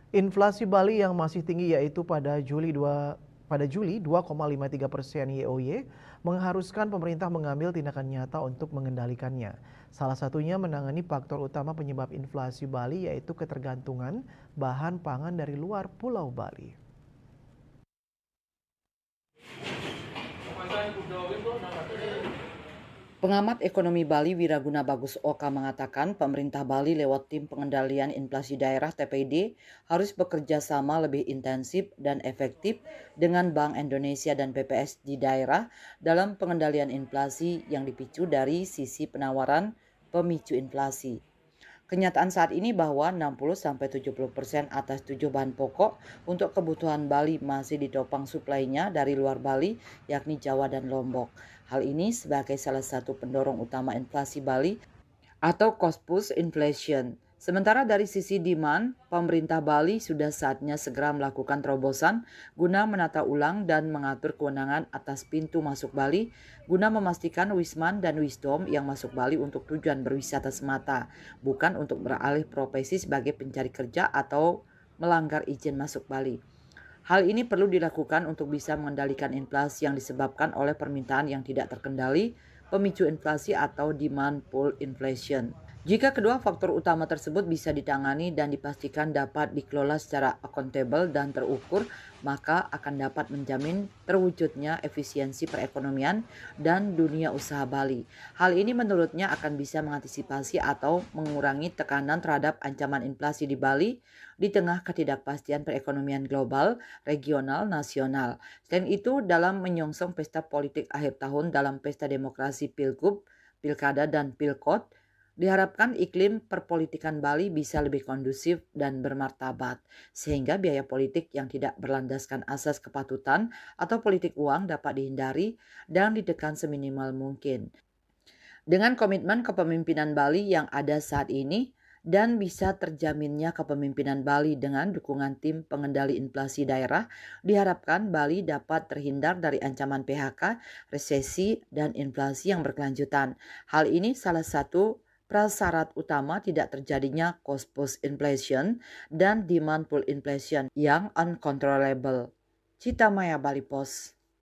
Inflasi Bali yang masih tinggi yaitu pada Juli 2,53% YoY mengharuskan pemerintah mengambil tindakan nyata untuk mengendalikannya. Salah satunya menangani faktor utama penyebab inflasi Bali yaitu ketergantungan bahan pangan dari luar Pulau Bali. Pengamat ekonomi Bali Wiraguna Bagus Oka mengatakan pemerintah Bali lewat tim pengendalian inflasi daerah TPD harus bekerja sama lebih intensif dan efektif dengan Bank Indonesia dan BPS di daerah dalam pengendalian inflasi yang dipicu dari sisi penawaran pemicu inflasi. Kenyataan saat ini bahwa 60-70% atas 7 bahan pokok untuk kebutuhan Bali masih ditopang suplainya dari luar Bali, yakni Jawa dan Lombok. Hal ini sebagai salah satu pendorong utama inflasi Bali atau cost push inflation. Sementara dari sisi demand, pemerintah Bali sudah saatnya segera melakukan terobosan guna menata ulang dan mengatur kewenangan atas pintu masuk Bali guna memastikan Wisman dan Wisdom yang masuk Bali untuk tujuan berwisata semata, bukan untuk beralih profesi sebagai pencari kerja atau melanggar izin masuk Bali. Hal ini perlu dilakukan untuk bisa mengendalikan inflasi yang disebabkan oleh permintaan yang tidak terkendali, pemicu inflasi atau demand pull inflation. Jika kedua faktor utama tersebut bisa ditangani dan dipastikan dapat dikelola secara akuntabel dan terukur, maka akan dapat menjamin terwujudnya efisiensi perekonomian dan dunia usaha Bali. Hal ini menurutnya akan bisa mengantisipasi atau mengurangi tekanan terhadap ancaman inflasi di Bali di tengah ketidakpastian perekonomian global, regional, nasional. Selain itu, dalam menyongsong pesta politik akhir tahun dalam pesta demokrasi Pilgub, Pilkada, dan Pilkot, diharapkan iklim perpolitikan Bali bisa lebih kondusif dan bermartabat, sehingga biaya politik yang tidak berlandaskan asas kepatutan atau politik uang dapat dihindari dan ditekan seminimal mungkin. Dengan komitmen kepemimpinan Bali yang ada saat ini dan bisa terjaminnya kepemimpinan Bali dengan dukungan tim pengendali inflasi daerah, diharapkan Bali dapat terhindar dari ancaman PHK, resesi, dan inflasi yang berkelanjutan. Hal ini salah satu prasyarat utama tidak terjadinya cost push inflation dan demand pull inflation yang uncontrollable. Cita Maya Bali Post.